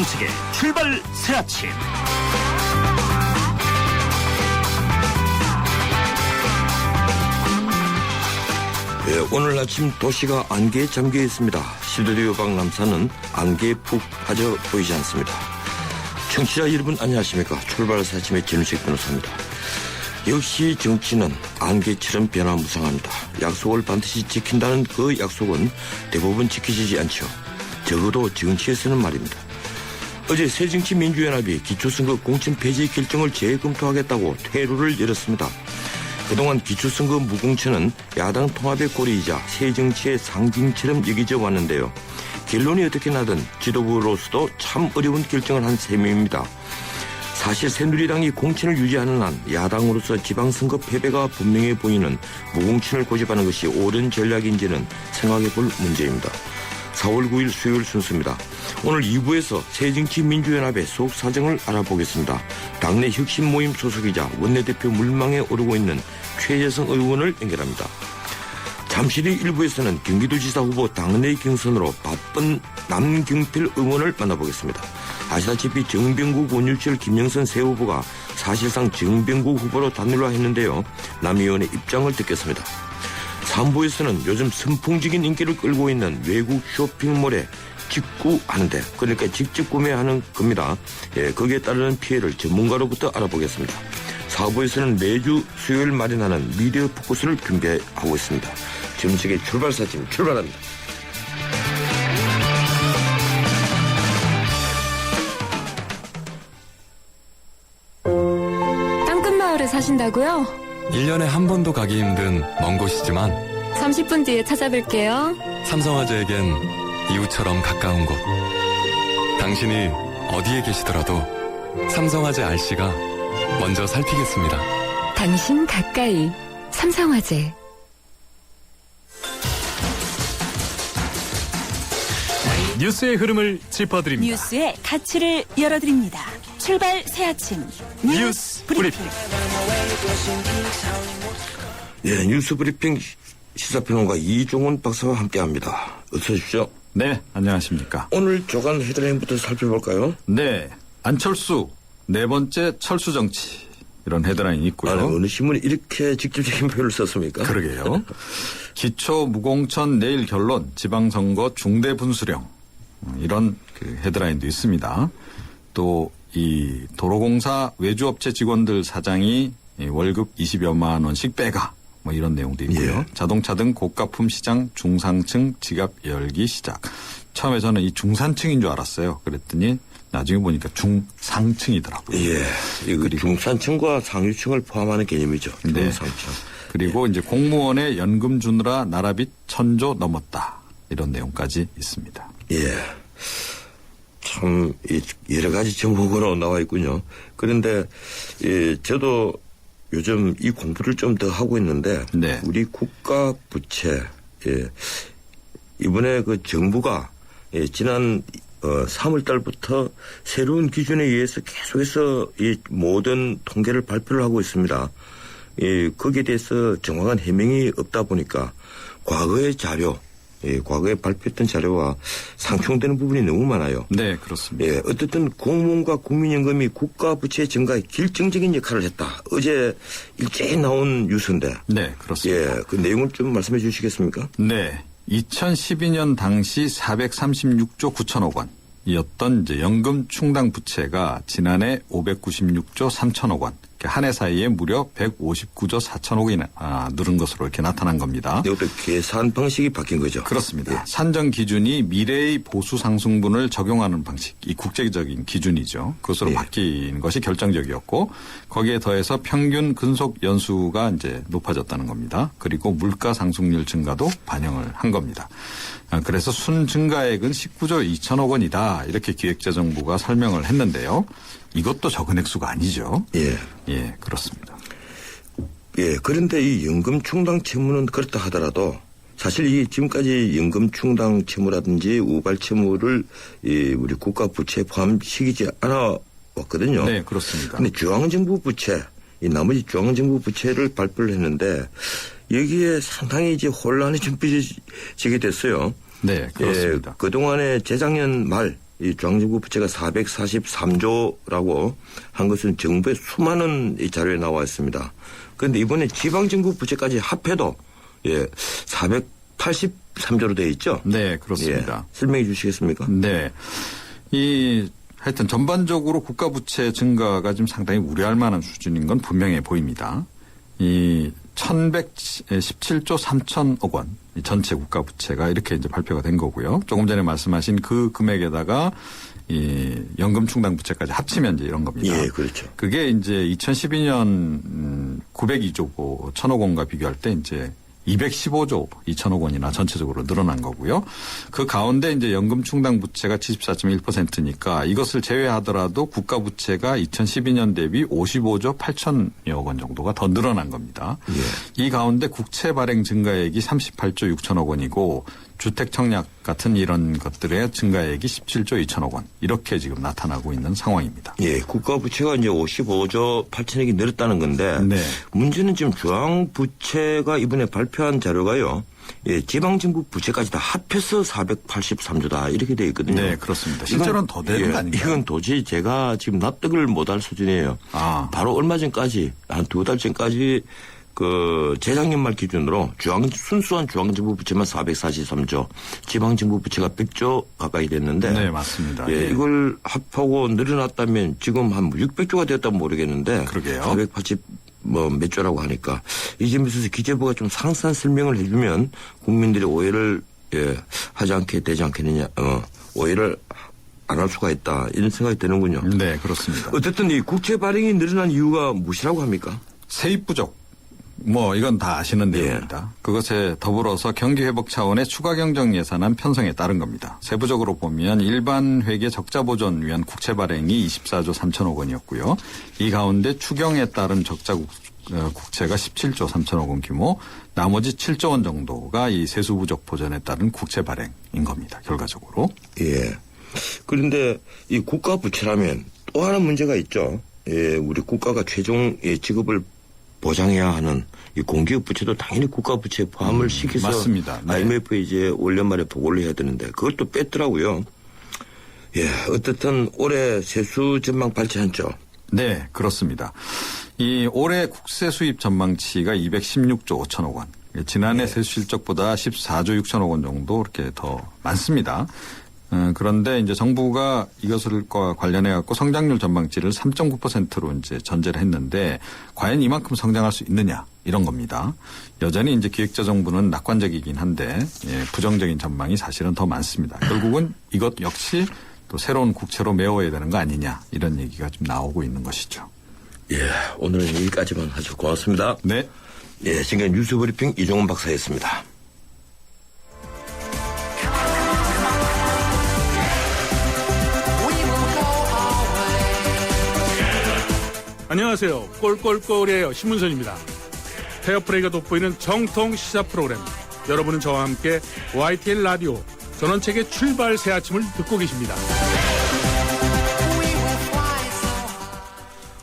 김현식의 출발 새아침. 네, 오늘 아침 도시가 안개에 잠겨 있습니다. 시드리오 박 남산은 안개에 푹 빠져 보이지 않습니다. 청취자 여러분 안녕하십니까. 출발 새아침의 김현식 변호사입니다. 역시 정치는 안개처럼 변화무쌍합니다. 약속을 반드시 지킨다는 그 약속은 대부분 지켜지지 않죠. 적어도 정치에서는 말입니다. 어제 새정치민주연합이 기초선거 공천 폐지 결정을 재검토하겠다고 퇴로를 열었습니다. 그동안 기초선거 무공천은 야당 통합의 고리이자 새정치의 상징처럼 여겨져 왔는데요. 결론이 어떻게 나든 지도부로서도 참 어려운 결정을 한 셈입니다. 사실 새누리당이 공천을 유지하는 한 야당으로서 지방선거 패배가 분명해 보이는 무공천을 고집하는 것이 옳은 전략인지는 생각해볼 문제입니다. 4월 9일 수요일 순서입니다. 오늘 2부에서 새정치민주연합의 속사정을 알아보겠습니다. 당내 혁신 모임 소속이자 원내대표 물망에 오르고 있는 최재성 의원을 연결합니다. 잠시 뒤 1부에서는 경기도지사 후보 당내 경선으로 바쁜 남경필 의원을 만나보겠습니다. 아시다시피 정병국, 원유철, 김영선 세 후보가 사실상 정병국 후보로 단일화했는데요. 남 의원의 입장을 듣겠습니다. 3부에서는 요즘 선풍적인 인기를 끌고 있는 외국 쇼핑몰에 직구하는데, 그러니까 직접 구매하는 겁니다. 거기에 따르는 피해를 전문가로부터 알아보겠습니다. 4부에서는 매주 수요일 마련하는 미디어 포커스를 준비하고 있습니다. 정책의 출발 사진 출발합니다. 땅끝마을에 사신다고요? 1년에 한 번도 가기 힘든 먼 곳이지만 30분 뒤에 찾아뵐게요. 삼성화재에겐 이웃처럼 가까운 곳. 당신이 어디에 계시더라도 삼성화재 RC가 먼저 살피겠습니다. 당신 가까이 삼성화재. 뉴스의 흐름을 짚어드립니다. 뉴스의 가치를 열어드립니다. 출발 새아침 뉴스 브리핑. 네, 뉴스 브리핑 시사평론가 이종훈 박사와 함께합니다. 어서 오십시오. 네, 안녕하십니까. 오늘 조간 헤드라인부터 살펴볼까요? 네, 안철수 네 번째 철수 정치, 이런 헤드라인이 있고요. 아니, 어느 신문이 이렇게 직접적인 표현을 썼습니까? 그러게요. 기초 무공천 내일 결론, 지방선거 중대 분수령, 이런 그 헤드라인도 있습니다. 또 이 도로공사 외주업체 직원들 사장이 월급 20여만 원씩 빼가, 뭐 이런 내용도 있고요. 예. 자동차 등 고가품 시장 중상층 지갑 열기 시작. 처음에 저는 이 중산층인 줄 알았어요. 그랬더니 나중에 보니까 중상층이더라고요. 예, 이거 중산층과 상류층을 포함하는 개념이죠. 네. 중상층. 그리고 이제 공무원의 연금 주느라 나라빚 1,000조 넘었다, 이런 내용까지 있습니다. 예. 참 여러 가지 정보가 나와 있군요. 그런데 저도 요즘 이 공부를 좀 더 하고 있는데, 네. 우리 국가 부채, 이번에 그 정부가 지난 3월 달부터 새로운 기준에 의해서 계속해서 이 모든 통계를 발표를 하고 있습니다. 거기에 대해서 정확한 해명이 없다 보니까 과거의 자료, 과거에 발표했던 자료와 상충되는 부분이 너무 많아요. 네, 그렇습니다. 어쨌든 공무원과 국민연금이 국가 부채 증가에 결정적인 역할을 했다. 어제 일제히 나온 뉴스인데. 네, 그렇습니다. 그 내용을 좀 말씀해 주시겠습니까? 네. 2012년 당시 436조 9천억 원이었던 이제 연금 충당 부채가 지난해 596조 3천억 원. 한 해 사이에 무려 159조 4천억 원이 늘은 것으로 이렇게 나타난 겁니다. 이것도 계산 방식이 바뀐 거죠. 그렇습니다. 예. 산정 기준이 미래의 보수 상승분을 적용하는 방식, 이 국제적인 기준이죠. 그것으로 예. 바뀐 것이 결정적이었고, 거기에 더해서 평균 근속 연수가 이제 높아졌다는 겁니다. 그리고 물가 상승률 증가도 반영을 한 겁니다. 그래서 순 증가액은 19조 2천억 원이다, 이렇게 기획재정부가 설명을 했는데요. 이것도 적은 액수가 아니죠. 예. 예, 그렇습니다. 예, 그런데 이 연금 충당 채무는 그렇다 하더라도 사실 이 지금까지 연금 충당 채무라든지 우발 채무를 우리 국가 부채에 포함시키지 않아 왔거든요. 네, 그렇습니다. 근데 중앙정부 부채, 이 나머지 중앙정부 부채를 발표를 했는데 여기에 상당히 이제 혼란이 좀 빚어지게 됐어요. 네, 그렇습니다. 그동안에 재작년 말 이 중앙정부 부채가 443조라고 한 것은 정부의 수많은 이 자료에 나와 있습니다. 그런데 이번에 지방정부 부채까지 합해도 483조로 되어 있죠? 네, 그렇습니다. 설명해 주시겠습니까? 네. 하여튼 전반적으로 국가 부채 증가가 좀 상당히 우려할 만한 수준인 건 분명해 보입니다. 이 1117조 3천억 원, 이 전체 국가 부채가 이렇게 이제 발표가 된 거고요. 조금 전에 말씀하신 그 금액에다가 이 연금 충당 부채까지 합치면 이제 이런 겁니다. 예, 그렇죠. 그게 이제 2012년 902조 1천억 원과 비교할 때 이제 215조 2천억 원이나 전체적으로 늘어난 거고요. 그 가운데 이제 연금 충당 부채가 74.1%니까 이것을 제외하더라도 국가 부채가 2012년 대비 55조 8천여 원 정도가 더 늘어난 겁니다. 예. 이 가운데 국채 발행 증가액이 38조 6천억 원이고 주택 청약 같은 이런 것들의 증가액이 17조 2천억 원 이렇게 지금 나타나고 있는 상황입니다. 예, 국가 부채가 이제 55조 8천억이 늘었다는 건데 네. 문제는 지금 중앙 부채가 이번에 발표한 자료가요. 예, 지방 정부 부채까지 다 합해서 483조다 이렇게 돼 있거든요. 네, 그렇습니다. 실제로는 더 되는 거 아닌가요? 이건 도저히 제가 지금 납득을 못할 수준이에요. 바로 얼마 전까지 한 2달 전까지 그 재작년 말 기준으로 순수한 중앙정부 부채만 443조, 지방정부 부채가 100조 가까이 됐는데, 네, 맞습니다. 예, 이걸 합하고 늘어났다면 지금 한 600조가 됐다면 모르겠는데, 그러게요. 480 몇 조라고 하니까 이 점에 있어서 기재부가 좀 상세한 설명을 해주면 국민들이 오해를 하지 않게 되지 않겠느냐, 오해를 안 할 수가 있다 이런 생각이 드는군요. 네, 그렇습니다. 어쨌든 이 국채 발행이 늘어난 이유가 무엇이라고 합니까? 세입 부족. 이건 다 아시는 내용입니다. 그것에 더불어서 경기 회복 차원의 추가 경정 예산안 편성에 따른 겁니다. 세부적으로 보면 일반 회계 적자 보전 위한 국채 발행이 24조 3천억 원이었고요. 이 가운데 추경에 따른 적자 국채가 17조 3천억 원 규모, 나머지 7조 원 정도가 이 세수 부족 보전에 따른 국채 발행인 겁니다. 결과적으로. 예. 그런데 이 국가 부채라면 또 하나 문제가 있죠. 예, 우리 국가가 최종 지급을 보장해야 하는 이 공기업 부채도 당연히 국가 부채에 포함을 시켜서 맞습니다. 네. IMF에 이제 올 연말에 보고를 해야 되는데 그것도 뺐더라고요. 예, 어쨌든 올해 세수 전망 발표했죠. 네, 그렇습니다. 이 올해 국세 수입 전망치가 216조 5천억 원. 지난해 세수 실적보다 14조 6천억 원 정도 이렇게 더 많습니다. 그런데 이제 정부가 이것을과 관련해 갖고 성장률 전망치를 3.9%로 이제 전제를 했는데 과연 이만큼 성장할 수 있느냐 이런 겁니다. 여전히 이제 기획재정부는 낙관적이긴 한데 부정적인 전망이 사실은 더 많습니다. 결국은 이것 역시 또 새로운 국채로 메워야 되는 거 아니냐 이런 얘기가 좀 나오고 있는 것이죠. 예, 오늘은 여기까지만 하죠. 고맙습니다. 네. 예, 지금까지 뉴스브리핑 이종훈 박사였습니다. 안녕하세요. 꼴꼴꼴이에요. 신문선입니다. 페어플레이가 돋보이는 정통 시사 프로그램. 여러분은 저와 함께 YTN 라디오 전원책의 출발 새 아침을 듣고 계십니다.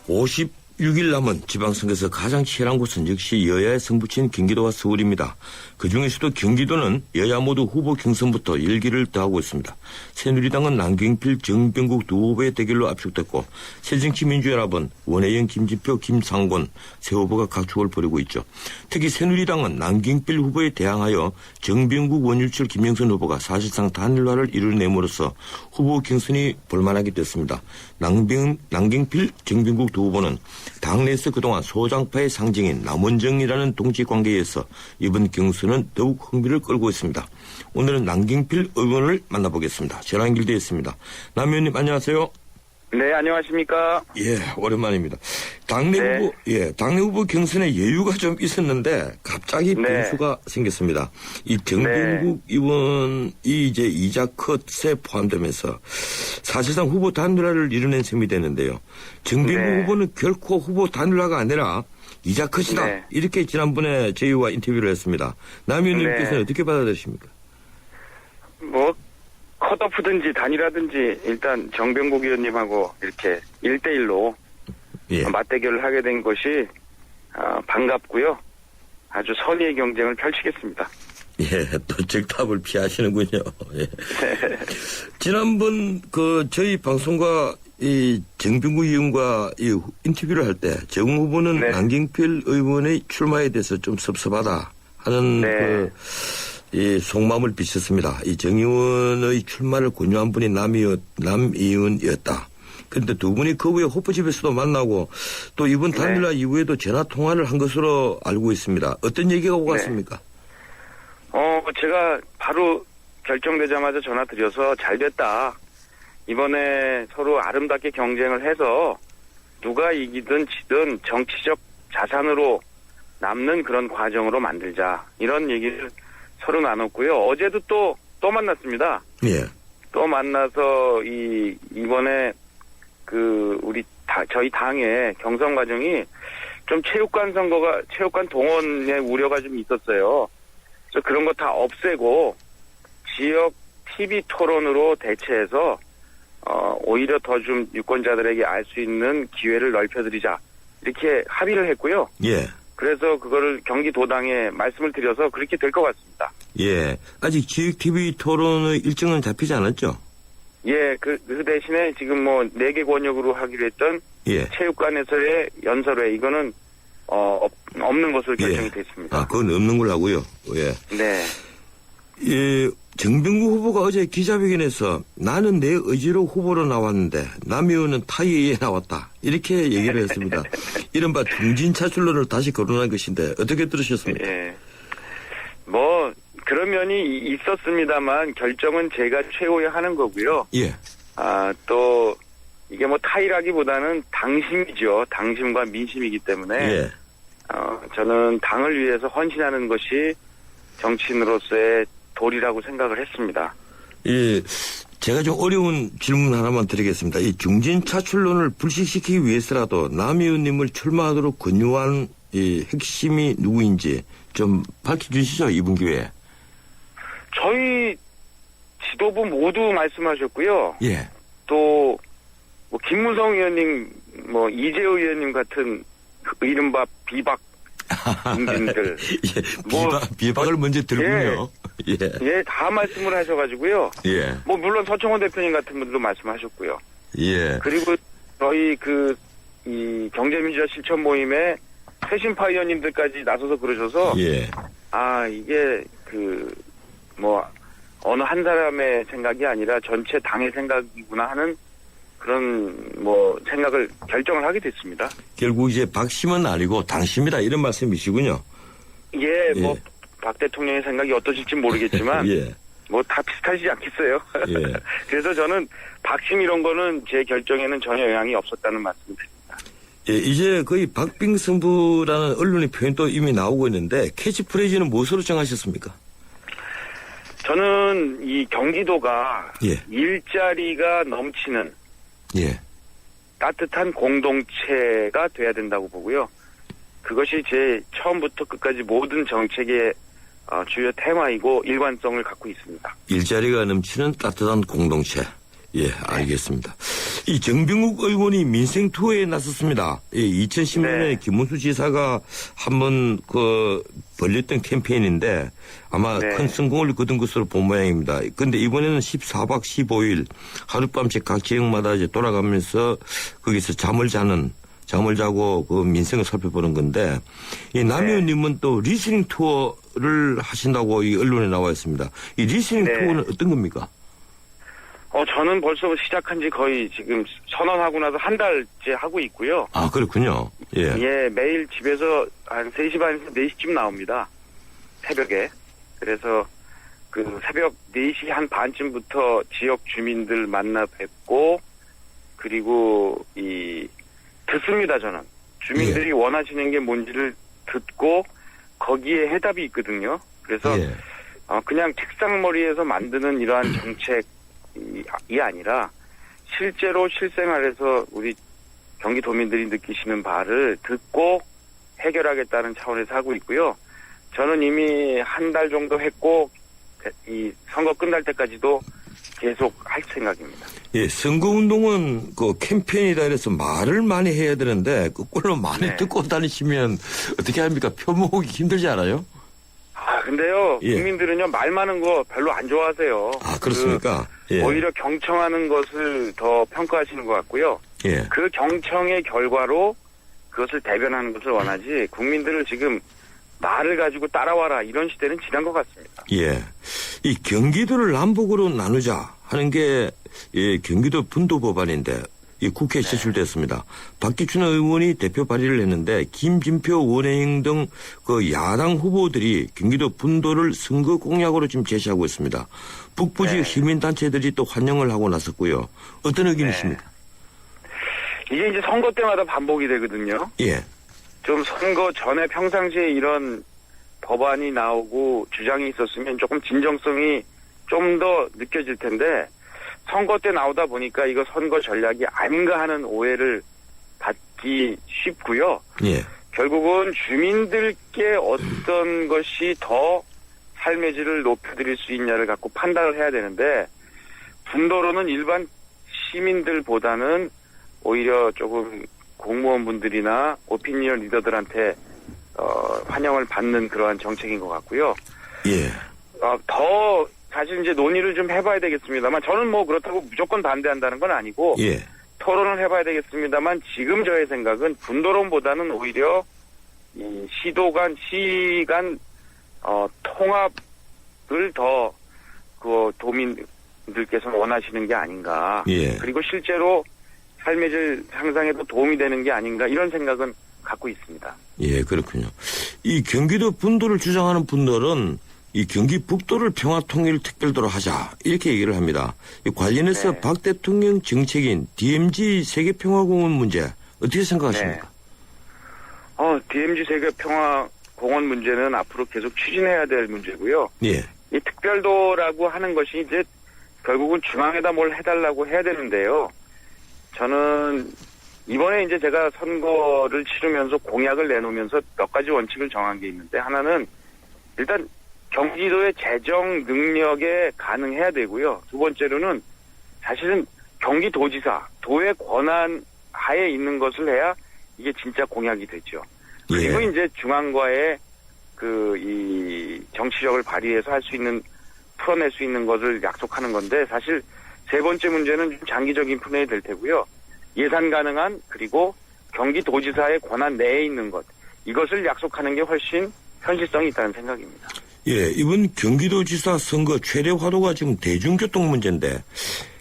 56일 남은 지방선거에서 가장 치열한 곳은 역시 여야의 승부처인 경기도와 서울입니다. 그중에서도 경기도는 여야 모두 후보 경선부터 열기를 더하고 있습니다. 새누리당은 남경필, 정병국 두 후보의 대결로 압축됐고 새정치민주연합은 원혜영, 김진표, 김상곤 세 후보가 각축을 벌이고 있죠. 특히 새누리당은 남경필 후보에 대항하여 정병국, 원유철, 김영선 후보가 사실상 단일화를 이뤄내므로써 후보 경선이 볼만하게 됐습니다. 남경필, 정병국 두 후보는 당내에서 그동안 소장파의 상징인 남원정이라는 동지관계에서 이번 경선은 더욱 흥미를 끌고 있습니다. 오늘은 남경필 의원을 만나보겠습니다. 전화 연결되어 있습니다. 남 의원님 안녕하세요. 네, 안녕하십니까. 예, 오랜만입니다. 당내 후보 경선에 여유가 좀 있었는데 갑자기 변수가 생겼습니다. 이 정병국 의원이 이제 이자 컷에 포함되면서 사실상 후보 단일화를 이뤄낸 셈이 되는데요. 정병국 후보는 결코 후보 단일화가 아니라 이자 컷이다. 이렇게 지난번에 저희와 인터뷰를 했습니다. 남 의원님께서는 어떻게 받아들이십니까? 컷오프든지 단일화든지 일단 정병국 의원님하고 이렇게 1대1로 맞대결을 하게 된 것이 반갑고요. 아주 선의의 경쟁을 펼치겠습니다. 예, 또 적답을 피하시는군요. 예. 지난번 저희 방송과 이 정병구 의원과 이 인터뷰를 할 때 정 후보는 네. 안경필 의원의 출마에 대해서 좀 섭섭하다 하는 네. 이 속마음을 비쳤습니다. 이 정 의원의 출마를 권유한 분이 남 의원이었다. 그런데 두 분이 그 후에 호프집에서도 만나고 또 이번 당일날 이후에도 전화 통화를 한 것으로 알고 있습니다. 어떤 얘기가 오고 갔습니까? 제가 바로 결정되자마자 전화 드려서 잘 됐다. 이번에 서로 아름답게 경쟁을 해서 누가 이기든 지든 정치적 자산으로 남는 그런 과정으로 만들자. 이런 얘기를 서로 나눴고요. 어제도 또 만났습니다. 예. 또 만나서 이번에 저희 당의 경선 과정이 좀 체육관 동원의 우려가 좀 있었어요. 그래서 그런 거 다 없애고 지역 TV 토론으로 대체해서 오히려 더 좀 유권자들에게 알 수 있는 기회를 넓혀드리자 이렇게 합의를 했고요. 예. 그래서 그거를 경기도당에 말씀을 드려서 그렇게 될 것 같습니다. 예. 아직 지역 TV 토론의 일정은 잡히지 않았죠? 예, 그 대신에 지금 4개 권역으로 하기로 했던 예. 체육관에서의 연설회 이거는 없는 것으로 결정이 됐습니다. 아, 그건 없는 걸로 하고요. 예. 네. 예, 정병구 후보가 어제 기자회견에서 나는 내 의지로 후보로 나왔는데 남 의원은 타의에 나왔다. 이렇게 얘기를 했습니다. 이른바 중진차출론을 다시 거론한 것인데 어떻게 들으셨습니까? 예. 그런 면이 있었습니다만 결정은 제가 최후에 하는 거고요. 예. 또 이게 타의라기보다는 당심이죠. 당심과 민심이기 때문에 예. 저는 당을 위해서 헌신하는 것이 정치인으로서의 도리라고 생각을 했습니다. 예. 제가 좀 어려운 질문 하나만 드리겠습니다. 이 중진차출론을 불식시키기 위해서라도 남 의원님을 출마하도록 권유한 이 핵심이 누구인지 좀 밝혀주시죠, 이번 기회에. 저희 지도부 모두 말씀하셨고요. 예. 또 김무성 의원님, 이재호 의원님 같은 이른바 비박 국민들. 예, 비박을 먼저 들군요. 예, 다 말씀을 하셔가지고요. 예. 물론 서청원 대표님 같은 분들도 말씀하셨고요. 예. 그리고 저희 이 경제민주화 실천 모임에 최신파 의원님들까지 나서서 그러셔서. 예. 이게 어느 한 사람의 생각이 아니라 전체 당의 생각이구나 하는 그런 생각을 결정을 하게 됐습니다. 결국 이제 박심은 아니고 당심이다 이런 말씀이시군요. 예, 박 대통령의 생각이 어떠실지 모르겠지만 예. 다 비슷하지 않겠어요. 예. 그래서 저는 박심 이런 거는 제 결정에는 전혀 영향이 없었다는 말씀을 드립니다. 예, 이제 거의 박빙승부라는 언론의 표현도 이미 나오고 있는데 캐치프레이즈는 무엇으로 정하셨습니까? 저는 이 경기도가 예. 일자리가 넘치는 예. 따뜻한 공동체가 돼야 된다고 보고요. 그것이 제 처음부터 끝까지 모든 정책의 주요 테마이고 일관성을 갖고 있습니다. 일자리가 넘치는 따뜻한 공동체. 예, 알겠습니다. 이 정병국 의원이 민생 투어에 나섰습니다. 2010년에 김문수 지사가 한번 벌렸던 캠페인인데 아마 큰 성공을 거둔 것으로 본 모양입니다. 그런데 이번에는 14박 15일 하룻밤씩 각 지역마다 이제 돌아가면서 거기서 잠을 자고 그 민생을 살펴보는 건데 이 남 의원님은 또 리스닝 투어를 하신다고 이 언론에 나와 있습니다. 이 리스닝 투어는 어떤 겁니까? 저는 벌써 시작한 지 거의 지금 선언하고 나서 한 달째 하고 있고요. 아, 그렇군요. 예. 예, 매일 집에서 한 3시 반에서 4시쯤 나옵니다. 새벽에. 그래서 새벽 4시 한 반쯤부터 지역 주민들 만나 뵙고, 그리고 듣습니다, 저는. 주민들이 원하시는 게 뭔지를 듣고, 거기에 해답이 있거든요. 그래서, 그냥 책상머리에서 만드는 이러한 정책이 아니라, 실제로 실생활에서 우리 경기도민들이 느끼시는 바를 듣고 해결하겠다는 차원에서 하고 있고요. 저는 이미 한 달 정도 했고 이 선거 끝날 때까지도 계속 할 생각입니다. 예, 선거운동은 캠페인이다 그래서 말을 많이 해야 되는데 거꾸로 많이 듣고 다니시면 어떻게 합니까? 표 모으기 힘들지 않아요? 근데요, 예. 국민들은요, 말 많은 거 별로 안 좋아하세요. 아, 그렇습니까? 예. 오히려 경청하는 것을 더 평가하시는 것 같고요. 예. 그 경청의 결과로 그것을 대변하는 것을 원하지, 국민들을 지금 말을 가지고 따라와라, 이런 시대는 지난 것 같습니다. 예. 이 경기도를 남북으로 나누자 하는 게, 예, 경기도 분도 법안인데, 이 국회에 제출됐습니다. 박기춘 의원이 대표 발의를 했는데, 김진표, 원혜영 등 그 야당 후보들이 경기도 분도를 선거 공약으로 지금 제시하고 있습니다. 북부 지역 시민단체들이 또 환영을 하고 나섰고요. 어떤 의견이십니까? 이게 이제 선거 때마다 반복이 되거든요. 예. 좀 선거 전에 평상시에 이런 법안이 나오고 주장이 있었으면 조금 진정성이 좀 더 느껴질 텐데, 선거 때 나오다 보니까 이거 선거 전략이 아닌가 하는 오해를 받기 쉽고요. 예. 결국은 주민들께 어떤 것이 더 삶의 질을 높여드릴 수 있냐를 갖고 판단을 해야 되는데, 분도로는 일반 시민들보다는 오히려 조금 공무원분들이나 오피니언 리더들한테 환영을 받는 그러한 정책인 것 같고요. 예. 더 사실 이제 논의를 좀 해봐야 되겠습니다만, 저는 뭐 그렇다고 무조건 반대한다는 건 아니고 예. 토론을 해봐야 되겠습니다만, 지금 저의 생각은 분도론보다는 오히려 이 시간 통합을 더 그 도민들께서 원하시는 게 아닌가. 예. 그리고 실제로 삶의 질 향상에도 도움이 되는 게 아닌가, 이런 생각은 갖고 있습니다. 예, 그렇군요. 이 경기도 분도를 주장하는 분들은 이 경기 북도를 평화통일특별도로 하자, 이렇게 얘기를 합니다. 이 관련해서 네. 박 대통령 정책인 DMZ 세계평화공원 문제 어떻게 생각하십니까? DMZ 세계평화공원 문제는 앞으로 계속 추진해야 될 문제고요. 예. 이 특별도라고 하는 것이 이제 결국은 중앙에다 뭘 해달라고 해야 되는데요. 저는 이번에 이제 제가 선거를 치르면서 공약을 내놓으면서 몇 가지 원칙을 정한 게 있는데, 하나는 일단 경기도의 재정 능력에 가능해야 되고요. 두 번째로는 사실은 경기도지사, 도의 권한 하에 있는 것을 해야 이게 진짜 공약이 되죠. 그리고 예. 이제 중앙과의 이 정치력을 발휘해서 할 수 있는, 풀어낼 수 있는 것을 약속하는 건데, 사실 세 번째 문제는 좀 장기적인 플랜이 될 테고요. 예산 가능한, 그리고 경기도지사의 권한 내에 있는 것, 이것을 약속하는 게 훨씬 현실성이 있다는 생각입니다. 예, 이번 경기도지사 선거 최대 화두가 지금 대중교통 문제인데,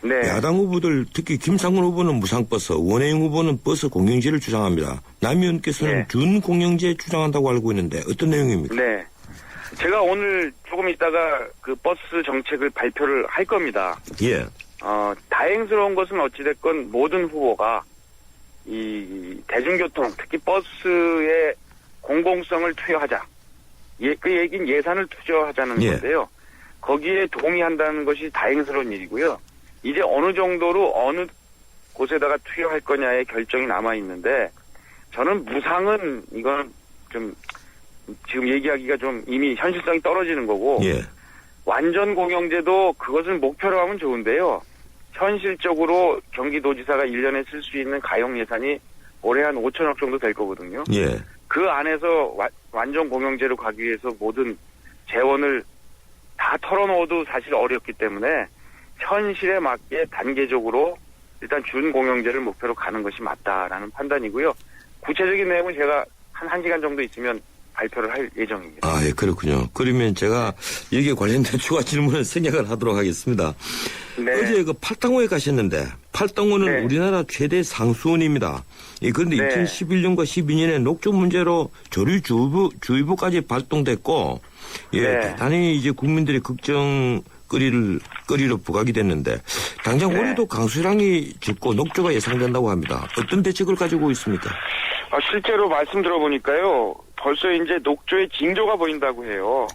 네. 야당 후보들, 특히 김상훈 후보는 무상버스, 원혜영 후보는 버스 공영제를 주장합니다. 남 의원께서는 네. 준공영제 주장한다고 알고 있는데 어떤 내용입니까? 네. 제가 오늘 조금 있다가 그 버스 정책을 발표를 할 겁니다. 예. 다행스러운 것은 어찌됐건 모든 후보가 이 대중교통, 특히 버스의 공공성을 투여하자. 그 얘기는 예산을 투자하자는 예. 건데요. 거기에 도움이 한다는 것이 다행스러운 일이고요. 이제 어느 정도로 어느 곳에다가 투여할 거냐의 결정이 남아있는데, 저는 무상은 이건 좀 지금 얘기하기가 좀 이미 현실성이 떨어지는 거고, 예. 완전 공영제도 그것을 목표로 하면 좋은데요. 현실적으로 경기도지사가 1년에 쓸 수 있는 가용 예산이 올해 한 5천억 정도 될 거거든요. 예. 그 안에서 완전 공영제로 가기 위해서 모든 재원을 다 털어놓어도 사실 어렵기 때문에 현실에 맞게 단계적으로 일단 준공영제를 목표로 가는 것이 맞다라는 판단이고요. 구체적인 내용은 제가 한 1시간 정도 있으면 발표를 할 예정입니다. 아, 예, 그렇군요. 그러면 제가 여기에 관련된 추가 질문을 생략을 하도록 하겠습니다. 네. 어제 그 팔당호에 가셨는데, 팔당호는 네. 우리나라 최대 상수원입니다. 예, 그런데 네. 2011년과 12년에 녹조 문제로 조류주의보까지 발동됐고, 예, 네. 대단히 이제 국민들의 걱정거리로 부각이 됐는데, 당장 네. 올해도 강수량이 적고 녹조가 예상된다고 합니다. 어떤 대책을 가지고 있습니까? 실제로 말씀 들어보니까요, 벌써 이제 녹조의 징조가 보인다고 해요.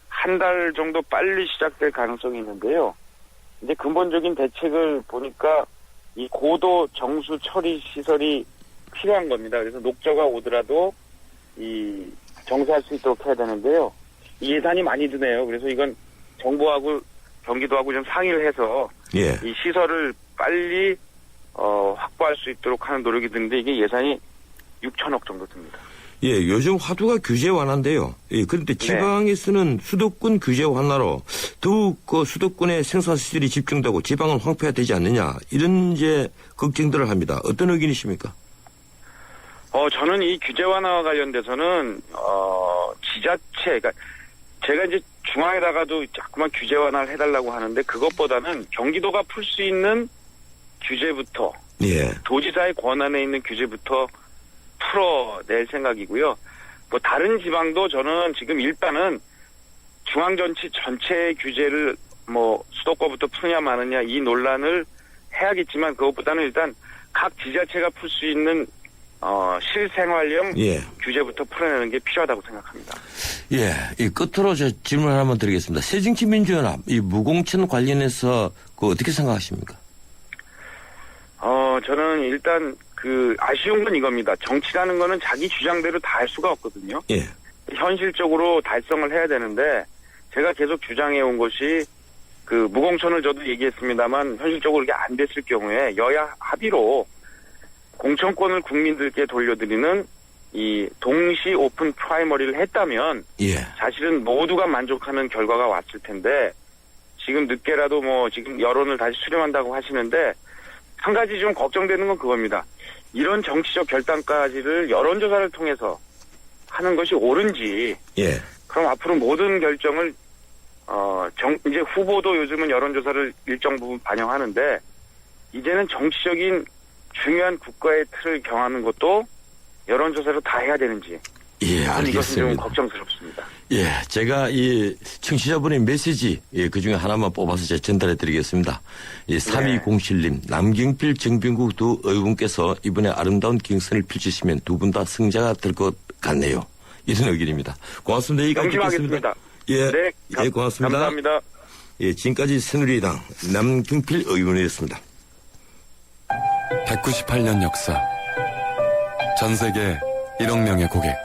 한 달 정도 빨리 시작될 가능성이 있는데요. 이제 근본적인 대책을 보니까 이 고도 정수 처리 시설이 필요한 겁니다. 그래서 녹조가 오더라도 이 정수할 수 있도록 해야 되는데요. 이 예산이 많이 드네요. 그래서 이건 정부하고 경기도하고 좀 상의를 해서 예. 이 시설을 빨리 확보할 수 있도록 하는 노력이 드는데, 이게 예산이 6천억 정도 듭니다. 예, 요즘 화두가 규제 완화인데요. 예, 그런데 지방에서는 수도권 규제 완화로 더욱 그 수도권의 생산 수질이 집중되고 지방은 황폐화되지 않느냐 이런 이제 걱정들을 합니다. 어떤 의견이십니까? 저는 이 규제 완화와 관련돼서는 지자체가 제가 이제 중앙에다가도 자꾸만 규제 완화를 해달라고 하는데 그것보다는 경기도가 풀 수 있는 규제부터 예. 도지사의 권한에 있는 규제부터 풀어낼 생각이고요. 뭐 다른 지방도 저는 지금 일단은 중앙정치 전체의 규제를 뭐 수도권부터 푸냐 마느냐 이 논란을 해야겠지만 그것보다는 일단 각 지자체가 풀 수 있는 실생활형 예. 규제부터 풀어내는 게 필요하다고 생각합니다. 예, 이 끝으로 저 질문 하나만 드리겠습니다. 새정치민주연합 이 무공천 관련해서 그 어떻게 생각하십니까? 저는 일단 아쉬운 건 이겁니다. 정치라는 거는 자기 주장대로 다 할 수가 없거든요. 예. 현실적으로 달성을 해야 되는데 제가 계속 주장해 온 것이 무공천을 저도 얘기했습니다만 현실적으로 이게 안 됐을 경우에 여야 합의로 공천권을 국민들께 돌려드리는 이 동시 오픈 프라이머리를 했다면 예. 사실은 모두가 만족하는 결과가 왔을 텐데 지금 늦게라도 뭐 지금 여론을 다시 수렴한다고 하시는데 한 가지 좀 걱정되는 건 그겁니다. 이런 정치적 결단까지를 여론조사를 통해서 하는 것이 옳은지 예. 그럼 앞으로 모든 결정을 이제 후보도 요즘은 여론조사를 일정 부분 반영하는데 이제는 정치적인 중요한 국가의 틀을 경하는 것도 여론조사로 다 해야 되는지 예, 이것은 좀 알겠습니다. 걱정스럽습니다. 예, 제가 이 청취자분의 메시지 그 중에 하나만 뽑아서 제가 전달해 드리겠습니다. 이 3207님, 남경필, 정병국 두 의원께서 이번에 아름다운 경선을 펼치시면 두 분 다 승자가 될 것 같네요. 이런 의견입니다. 고맙습니다. 여기까지 명심하겠습니다. 예, 네, 예, 고맙습니다. 감사합니다. 예, 지금까지 새누리당 남경필 의원이었습니다. 198년 역사. 전 세계 1억 명의 고객.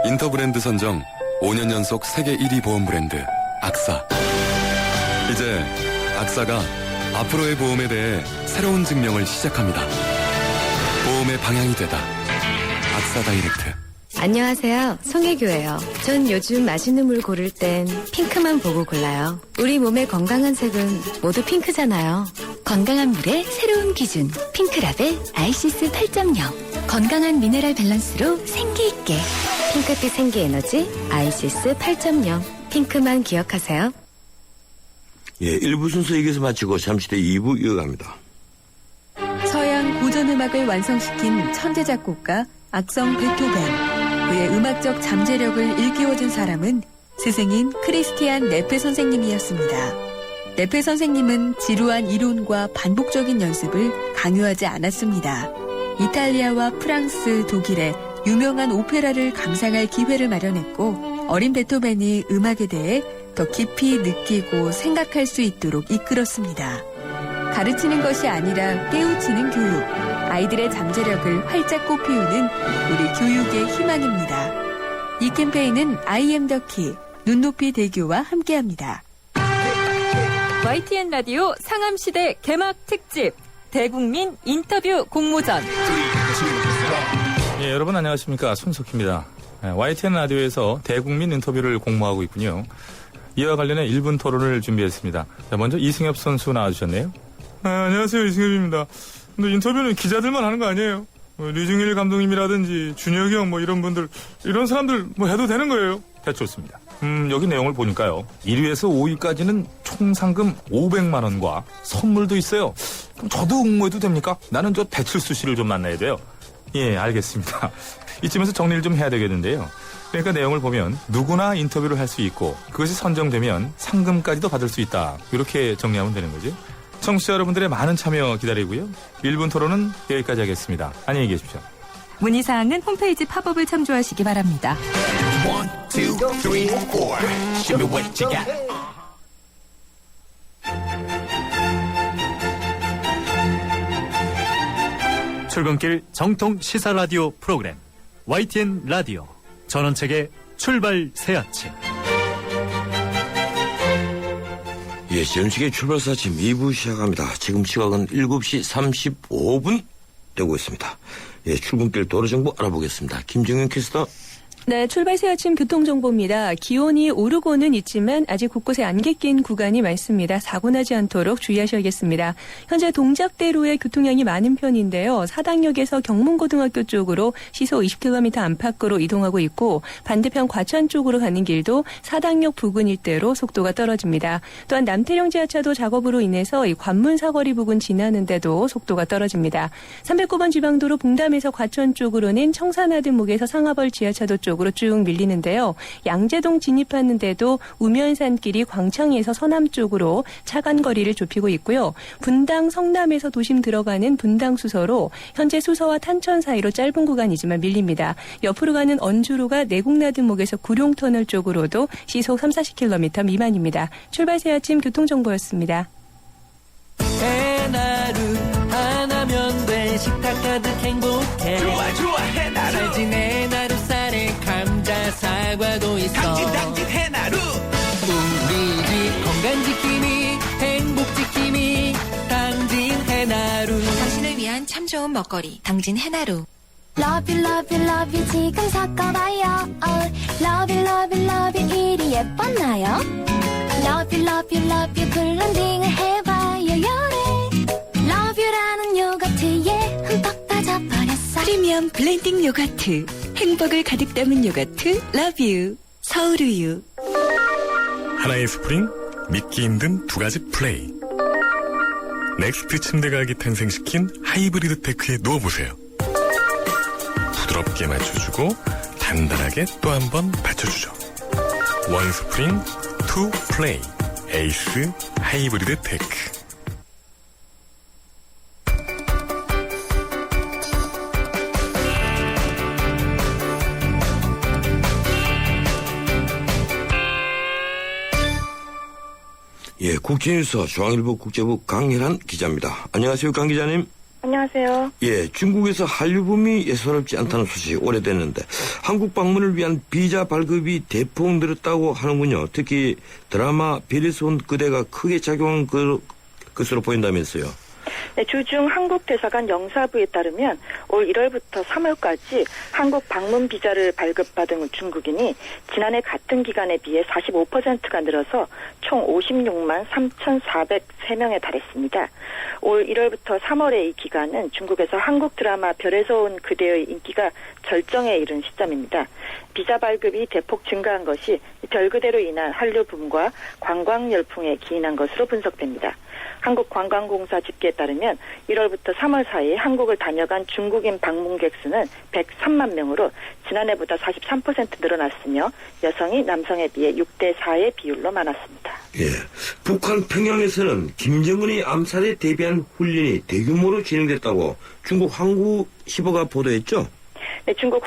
인터브랜드 선정 5년 연속 세계 1위 보험 브랜드 악사. 이제 악사가 앞으로의 보험에 대해 새로운 증명을 시작합니다. 보험의 방향이 되다. 악사 다이렉트. 안녕하세요. 송혜교예요. 전 요즘 맛있는 물 고를 땐 핑크만 보고 골라요. 우리 몸의 건강한 색은 모두 핑크잖아요. 건강한 물의 새로운 기준. 핑크라벨 아이시스 8.0. 건강한 미네랄 밸런스로 생기 있게. 핑크빛 생기 에너지 아이시스 8.0. 핑크만 기억하세요. 예, 1부 순서 여기서 마치고 잠시 뒤 2부 이어갑니다. 서양 고전음악을 완성시킨 천재 작곡가 악성 베토벤. 그의 음악적 잠재력을 일깨워준 사람은 스승인 크리스티안 네페 선생님이었습니다. 네페 선생님은 지루한 이론과 반복적인 연습을 강요하지 않았습니다. 이탈리아와 프랑스, 독일의 유명한 오페라를 감상할 기회를 마련했고 어린 베토벤이 음악에 대해 더 깊이 느끼고 생각할 수 있도록 이끌었습니다. 가르치는 것이 아니라 깨우치는 교육, 아이들의 잠재력을 활짝 꽃피우는 우리 교육의 희망입니다. 이 캠페인은 I am the key, 눈높이 대교와 함께합니다. YTN 라디오 상암시대 개막 특집 대국민 인터뷰 공모전. 예, 여러분 안녕하십니까. 손석희입니다. YTN 라디오에서 대국민 인터뷰를 공모하고 있군요. 이와 관련해 1분 토론을 준비했습니다. 자, 먼저 이승엽 선수 나와주셨네요. 안녕하세요. 이승엽입니다. 근데 인터뷰는 기자들만 하는 거 아니에요? 류중일 감독님이라든지 준혁이 형 이런 분들, 이런 사람들 해도 되는 거예요? 네, 좋습니다. 여기 내용을 보니까요. 1위에서 5위까지는 총 상금 500만 원과 선물도 있어요. 그럼 저도 응모해도 됩니까? 나는 저 배칠수 씨를 좀 만나야 돼요. 예, 알겠습니다. 이쯤에서 정리를 좀 해야 되겠는데요. 그러니까 내용을 보면 누구나 인터뷰를 할 수 있고 그것이 선정되면 상금까지도 받을 수 있다. 이렇게 정리하면 되는 거죠. 청취자 여러분들의 많은 참여 기다리고요. 1분 토론은 여기까지 하겠습니다. 안녕히 계십시오. 문의사항은 홈페이지 팝업을 참조하시기 바랍니다. 1, 2, 3, 4 Show me what you got. 출근길 정통 시사 라디오 프로그램 YTN 라디오 전원책의 출발 새 아침. 예, 전식의 출발사 아침 2부 시작합니다. 지금 시각은 7시 35분 되고 있습니다. 예, 출근길 도로 정보 알아보겠습니다. 김정현 캐스터. 네, 출발 새 아침 교통정보입니다. 기온이 오르고는 있지만 아직 곳곳에 안개 낀 구간이 많습니다. 사고 나지 않도록 주의하셔야겠습니다. 현재 동작대로의 교통량이 많은 편인데요. 사당역에서 경문고등학교 쪽으로 시속 20km 안팎으로 이동하고 있고 반대편 과천 쪽으로 가는 길도 사당역 부근 일대로 속도가 떨어집니다. 또한 남태령 지하차도 작업으로 인해서 이 관문 사거리 부근 지나는데도 속도가 떨어집니다. 309번 지방도로 봉담에서 과천 쪽으로는 청산하등목에서 상하벌 지하차도 쪽으로 쭉 밀리는데요. 양재동 진입하는데도 우면산길이 광창에서 서남 쪽으로 차간 거리를 좁히고 있고요. 분당 성남에서 도심 들어가는 분당 수서로 현재 수서와 탄천 사이로 짧은 구간이지만 밀립니다. 옆으로 가는 언주로가 내곡나들목에서 구룡터널 쪽으로도 시속 30-40km 미만입니다. 출발 새 아침 교통정보였습니다. 해나루 하나면 돼 식탁 가득 행복해 좋아 해나루 잘 지내 나루 쌀에 감자 사과도 있어 당진 해나루 우리 집 건강 지킴이 행복 지킴이 당진 해나루 당신을 위한 참 좋은 먹거리 당진 해나루. Love you, love you, love you 지금 섞어봐요. Love you, love you, love you 일이 예뻤나요? Love you, love you, love you 블렌딩을 해봐요. Love you라는 요거트에 흠뻑 빠져버렸어. 프리미엄 블렌딩 요거트. 행복을 가득 담은 요거트 Love You. 서울우유. 하나의 스프링, 믿기 힘든 두 가지 플레이. 넥스트 침대 가격이 탄생시킨 하이브리드 테크에 누워보세요. 부드럽게 맞춰주고 단단하게 또 한 번 받쳐주죠. 원 스프링, 투 플레이. 에이스 하이브리드 테크. 예, 국제뉴스 중앙일보 국제부 강혜란 기자입니다. 안녕하세요, 강 기자님. 안녕하세요. 예, 중국에서 한류붐이 예사롭지 않다는 소식 오래됐는데 한국 방문을 위한 비자 발급이 대폭 늘었다고 하는군요. 특히 드라마 별에서 온 그대가 크게 작용한 것으로 보인다면서요. 네, 주중 한국 대사관 영사부에 따르면 올 1월부터 3월까지 한국 방문 비자를 발급받은 중국인이 지난해 같은 기간에 비해 45%가 늘어서 총 56만 3,403명에 달했습니다. 올 1월부터 3월의 이 기간은 중국에서 한국 드라마 별에서 온 그대의 인기가 절정에 이른 시점입니다. 비자 발급이 대폭 증가한 것이 별그대로 인한 한류 붐과 관광 열풍에 기인한 것으로 분석됩니다. 한국관광공사 집계에 따르면 1월부터 3월 사이 한국을 다녀간 중국인 방문객 수는 103만 명으로 지난해보다 43% 늘어났으며 여성이 남성에 비해 6대4의 비율로 많았습니다. 예, 북한 평양에서는 김정은의 암살에 대비한 훈련이 대규모로 진행됐다고 중국 황구시보가 보도했죠? 네, 중국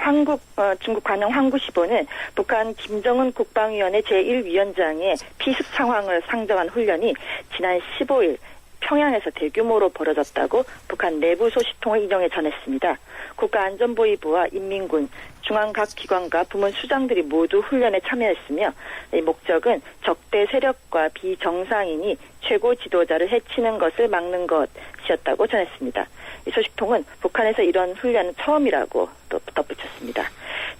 관영 황구시보는 북한 김정은 국방위원회 제1위원장의 피습 상황을 상정한 훈련이 지난 15일 평양에서 대규모로 벌어졌다고 북한 내부 소식통을 인용해 전했습니다. 국가안전보위부와 인민군, 중앙 각 기관과 부문 수장들이 모두 훈련에 참여했으며 이 목적은 적대 세력과 비정상인이 최고 지도자를 해치는 것을 막는 것이었다고 전했습니다. 이 소식통은 북한에서 이런 훈련은 처음이라고 또 덧붙였습니다.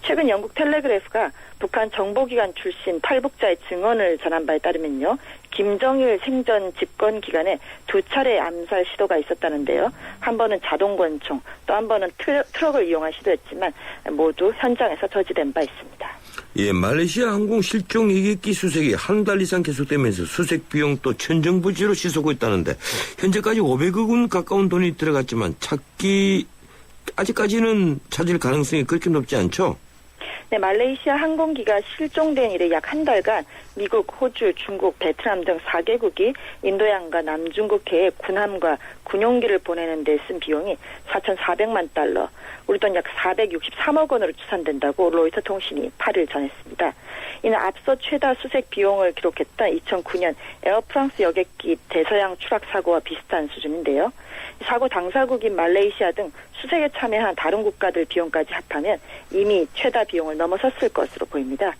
최근 영국 텔레그래프가 북한 정보기관 출신 탈북자의 증언을 전한 바에 따르면요. 김정일 생전 집권 기간에 2차례 암살 시도가 있었다는데요. 한 번은 자동권총, 또 한 번은 트럭을 이용한 시도였지만 모두 현장에서 저지된 바 있습니다. 예, 말레이시아 항공 실종 이객기 수색이 한 달 이상 계속되면서 수색 비용 또 천정부지로 치솟고 있다는데 현재까지 500억 원 가까운 돈이 들어갔지만 아직까지는 찾을 가능성이 그렇게 높지 않죠? 네, 말레이시아 항공기가 실종된 이래 약 한 달간 미국, 호주, 중국, 베트남 등 4개국이 인도양과 남중국해에 군함과 군용기를 보내는 데 쓴 비용이 4,400만 달러, 우리 돈 약 463억 원으로 추산된다고 로이터 통신이 8일 전했습니다. 이는 앞서 최다 수색 비용을 기록했던 2009년 에어프랑스 여객기 대서양 추락 사고와 비슷한 수준인데요. 사고 당사국인 말레이시아 등 수색에 참여한 다른 국가들 비용까지 합하면 이미 최다 비용을 넘어섰을 것으로 보입니다.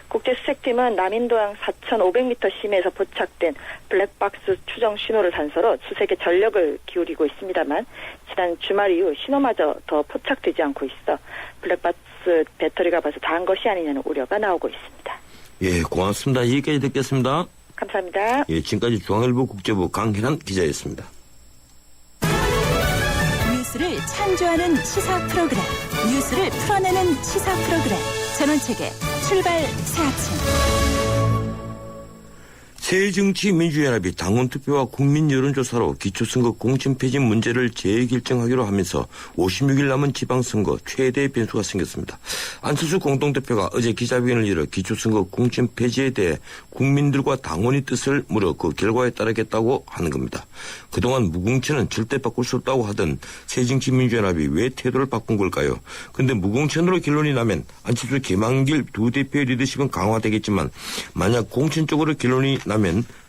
국제수색팀은 남인도양 4,500m 심에서 포착된 블랙박스 추정 신호를 단서로 수색에 전력을 기울이고 있습니다만 지난 주말 이후 신호마저 더 포착되지 않고 있어 블랙박스 배터리가 벌써 다한 것이 아니냐는 우려가 나오고 있습니다. 예, 고맙습니다. 여기까지 듣겠습니다. 감사합니다. 예, 지금까지 중앙일보 국제부 강혜란 기자였습니다. 뉴스를 창조하는 시사 프로그램, 뉴스를 풀어내는 시사 프로그램, 전원책의 출발 새 아침. 새정치민주연합이 당원투표와 국민여론조사로 기초선거 공천 폐지 문제를 재결정하기로 하면서 56일 남은 지방선거 최대의 변수가 생겼습니다. 안철수 공동대표가 어제 기자회견을 열어 기초선거 공천 폐지에 대해 국민들과 당원의 뜻을 물어 그 결과에 따르겠다고 하는 겁니다. 그동안 무공천은 절대 바꿀 수 없다고 하던 새정치민주연합이 왜 태도를 바꾼 걸까요? 근데 무공천으로 결론이 나면 안철수 김한길 두 대표의 리더십은 강화되겠지만 만약 공천 쪽으로 결론이 나면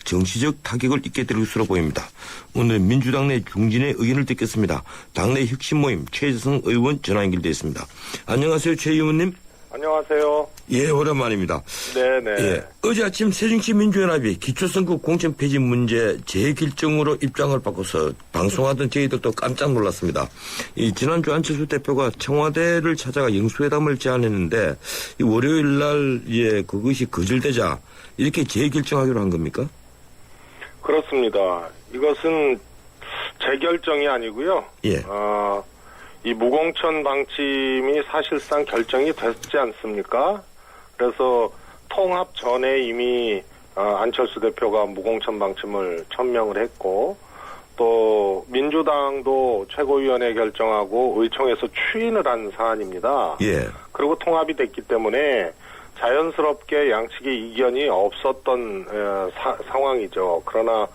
정치적 타격을 입게 될 것으로 보입니다. 오늘 민주당 내 중진의 의견을 듣겠습니다. 당내 혁신 모임 최재성 의원 전화 연결되어 있습니다. 안녕하세요, 최 의원님. 안녕하세요. 예, 오랜만입니다. 네네. 예, 어제 아침 새정치민주연합이 기초선거 공천 폐지 문제 재결정으로 입장을 바꿔서 방송하던 저희들도 깜짝 놀랐습니다. 지난주 안철수 대표가 청와대를 찾아가 영수회담을 제안했는데 이 월요일 날 예, 그것이 거절되자 이렇게 재결정하기로 한 겁니까? 그렇습니다. 이것은 재결정이 아니고요. 예. 이 무공천 방침이 사실상 결정이 됐지 않습니까? 그래서 통합 전에 이미 안철수 대표가 무공천 방침을 천명을 했고 또 민주당도 최고위원회 결정하고 의총에서 추인을 한 사안입니다. 예. 그리고 통합이 됐기 때문에 자연스럽게 양측의 이견이 없었던 상황이죠. 그러나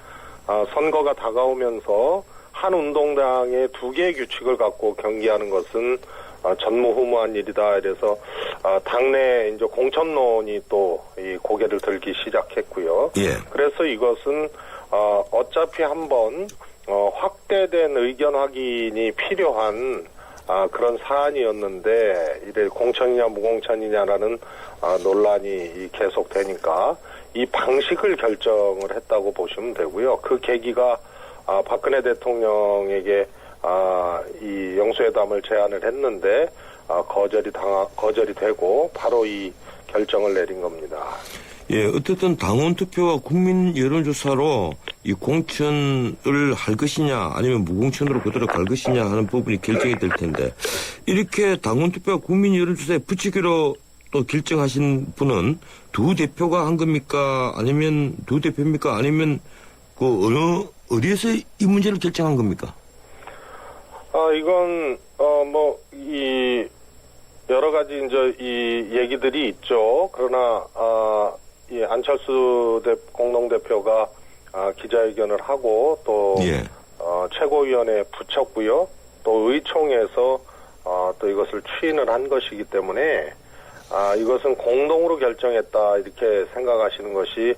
선거가 다가오면서 한 운동당의 두 개의 규칙을 갖고 경기하는 것은 전무후무한 일이다. 이래서 당내 이제 공천론이 또 이 고개를 들기 시작했고요. 예. 그래서 이것은 어차피 한번 확대된 의견 확인이 필요한 그런 사안이었는데 이래 공천이냐 무공천이냐라는 논란이 계속되니까 이 방식을 결정을 했다고 보시면 되고요. 그 계기가 박근혜 대통령에게 이 영수회담을 제안을 했는데 거절이 되고 바로 이 결정을 내린 겁니다. 예, 어쨌든 당원 투표와 국민 여론조사로 이 공천을 할 것이냐 아니면 무공천으로 그대로 갈 것이냐 하는 부분이 결정이 될 텐데 이렇게 당원 투표와 국민 여론조사에 붙이기로 또 결정하신 분은 두 대표가 한 겁니까? 아니면 두 대표입니까? 아니면 그 어디에서 이 문제를 결정한 겁니까? 이건 이 여러 가지 이제 이 얘기들이 있죠. 그러나 이 안철수 공동대표가 기자회견을 하고 또 예. 최고위원회에 붙였고요. 또 의총에서 또 이것을 추인을 한 것이기 때문에 이것은 공동으로 결정했다 이렇게 생각하시는 것이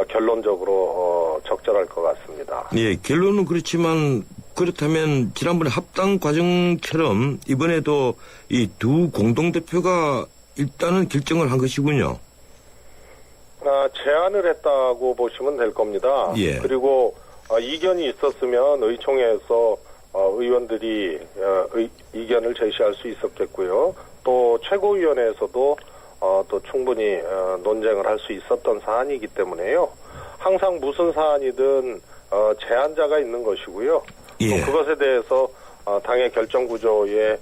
결론적으로 적절할 것 같습니다. 예, 결론은 그렇지만 그렇다면 지난번에 합당 과정처럼 이번에도 이 두 공동대표가 일단은 결정을 한 것이군요. 제안을 했다고 보시면 될 겁니다. 예. 그리고 이견이 있었으면 의총에서 의원들이 이견을 제시할 수 있었겠고요. 또 최고위원회에서도 또 충분히 논쟁을 할 수 있었던 사안이기 때문에요. 항상 무슨 사안이든 제안자가 있는 것이고요. 예. 또 그것에 대해서 당의 결정 구조에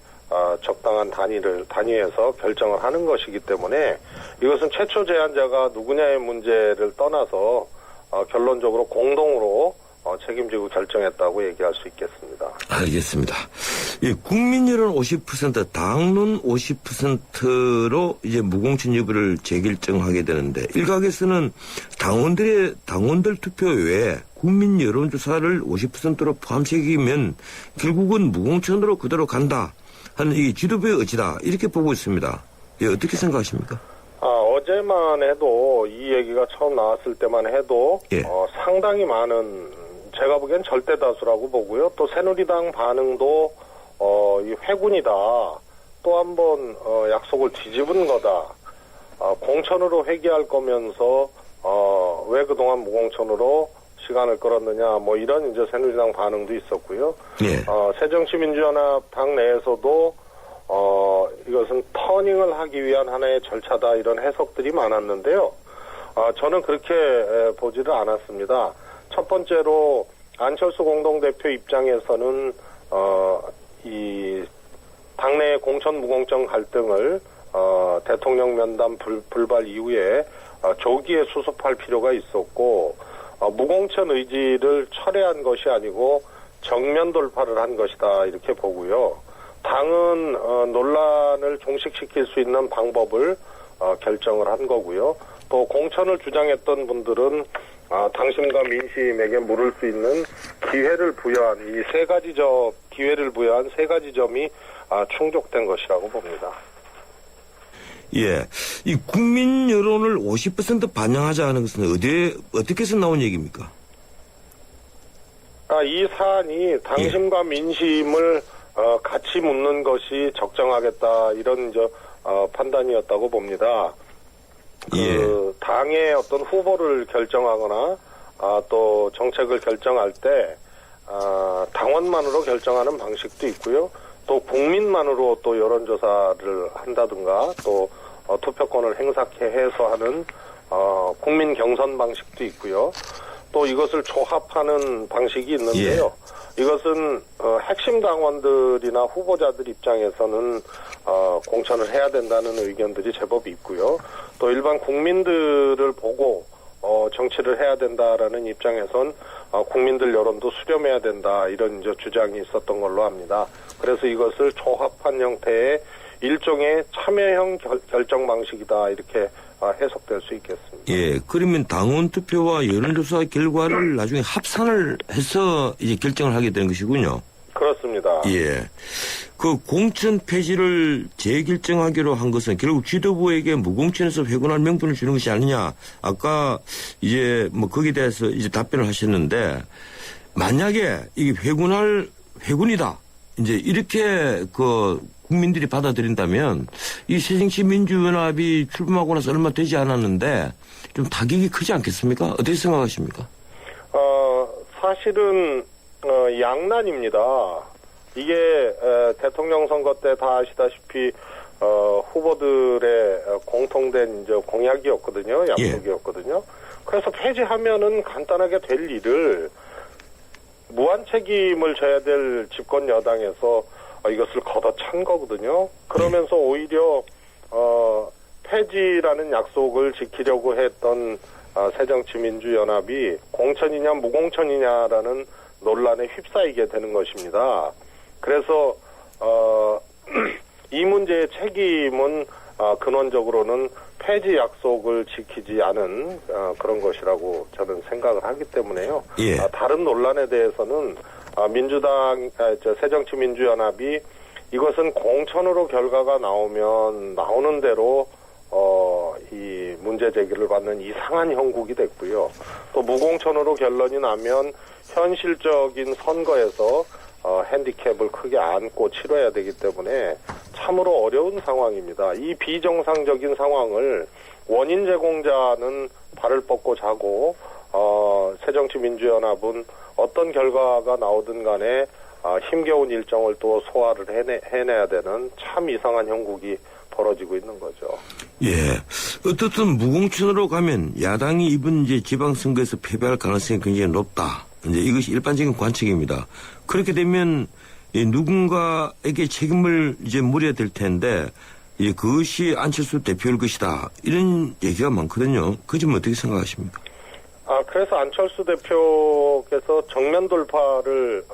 적당한 단위에서 결정을 하는 것이기 때문에 이것은 최초 제안자가 누구냐의 문제를 떠나서 결론적으로 공동으로 책임지고 결정했다고 얘기할 수 있겠습니다. 알겠습니다. 예, 국민 여론 50%, 당론 50%로 이제 무공천 여부를 재결정하게 되는데 일각에서는 당원들 투표 외에 국민 여론조사를 50%로 포함시키면 결국은 무공천으로 그대로 간다 하는 이 지도부의 의지다 이렇게 보고 있습니다. 예, 어떻게 생각하십니까? 어제만 해도 이 얘기가 처음 나왔을 때만 해도 예. 상당히 많은 제가 보기엔 절대 다수라고 보고요. 또 새누리당 반응도 이 회군이다. 또 한 번 약속을 뒤집은 거다. 공천으로 회귀할 거면서 왜 그동안 무공천으로 시간을 끌었느냐, 뭐 이런 이제 새누리당 반응도 있었고요. 예. 새정치민주연합 당 내에서도 이것은 터닝을 하기 위한 하나의 절차다, 이런 해석들이 많았는데요. 저는 그렇게 보지를 않았습니다. 첫 번째로 안철수 공동대표 입장에서는 이 당내 공천 무공천 갈등을 대통령 면담 불발 이후에 조기에 수습할 필요가 있었고, 무공천 의지를 철회한 것이 아니고 정면 돌파를 한 것이다, 이렇게 보고요. 당은 논란을 종식시킬 수 있는 방법을 결정을 한 거고요. 또 공천을 주장했던 분들은 당심과 민심에게 물을 수 있는 기회를 부여한 기회를 부여한 세 가지 점이 충족된 것이라고 봅니다. 예. 이 국민 여론을 50% 반영하자는 것은 어떻게 해서 나온 얘기입니까? 이 사안이 당심과 민심을 같이 묻는 것이 적정하겠다, 이런 판단이었다고 봅니다. 당의 어떤 후보를 결정하거나 또 정책을 결정할 때 당원만으로 결정하는 방식도 있고요. 또 국민만으로 또 여론조사를 한다든가 또 투표권을 행사해서 하는 국민 경선 방식도 있고요. 또 이것을 조합하는 방식이 있는데요. 이것은 핵심 당원들이나 후보자들 입장에서는 공천을 해야 된다는 의견들이 제법 있고요. 또 일반 국민들을 보고 정치를 해야 된다라는 입장에선 국민들 여론도 수렴해야 된다, 이런 주장이 있었던 걸로 압니다. 그래서 이것을 조합한 형태의 일종의 참여형 결정 방식이다, 이렇게 해석될 수 있겠습니다. 예, 그러면 당원 투표와 여론조사 결과를 나중에 합산을 해서 이제 결정을 하게 되는 것이군요. 그렇습니다. 예. 그 공천 폐지를 재결정하기로 한 것은 결국 지도부에게 무공천에서 회군할 명분을 주는 것이 아니냐. 아까 이제 뭐 거기에 대해서 이제 답변을 하셨는데, 만약에 이게 회군이다, 이제 이렇게 국민들이 받아들인다면 이 새정치민주연합이 출범하고 나서 얼마 되지 않았는데 좀 타격이 크지 않겠습니까? 어떻게 생각하십니까? 사실은 양난입니다. 이게 대통령 선거 때 다 아시다시피 후보들의 공통된 공약이었거든요. 약속이었거든요. 그래서 폐지하면은 간단하게 될 일을 무한 책임을 져야 될 집권 여당에서 이것을 걷어찬 거거든요. 그러면서 오히려 폐지라는 약속을 지키려고 했던 새정치민주연합이 공천이냐 무공천이냐라는 논란에 휩싸이게 되는 것입니다. 그래서 이 문제의 책임은 근원적으로는 폐지 약속을 지키지 않은 그런 것이라고 저는 생각을 하기 때문에요. 예. 다른 논란에 대해서는 새정치민주연합이 이것은 공천으로 결과가 나오는 대로 이 문제 제기를 받는 이상한 형국이 됐고요. 또 무공천으로 결론이 나면 현실적인 선거에서 핸디캡을 크게 안고 치러야 되기 때문에 참으로 어려운 상황입니다. 이 비정상적인 상황을 원인 제공자는 발을 뻗고 자고 새정치민주연합은 어떤 결과가 나오든 간에 힘겨운 일정을 또 소화를 해내야 되는 참 이상한 형국이 벌어지고 있는 거죠. 예. 어떻든 무공천으로 가면 야당이 이번 이제 지방선거에서 패배할 가능성이 굉장히 높다. 이제 이것이 일반적인 관측입니다. 그렇게 되면 누군가에게 책임을 이제 물어야 될 텐데 그것이 안철수 대표일 것이다. 이런 얘기가 많거든요. 그 점 어떻게 생각하십니까? 그래서 안철수 대표께서 정면 돌파를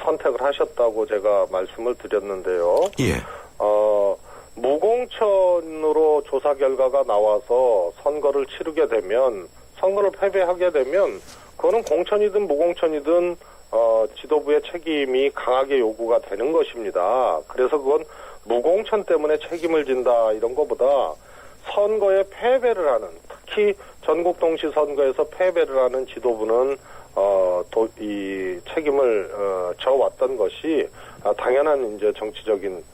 선택을 하셨다고 제가 말씀을 드렸는데요. 예. 무공천으로 조사 결과가 나와서 선거를 치르게 되면, 선거를 패배하게 되면 그거는 공천이든 무공천이든 지도부의 책임이 강하게 요구가 되는 것입니다. 그래서 그건 무공천 때문에 책임을 진다 이런 것보다 선거에 패배를 하는, 특히 전국 동시 선거에서 패배를 하는 지도부는 이 책임을 져왔던 것이 당연한 이제 정치적인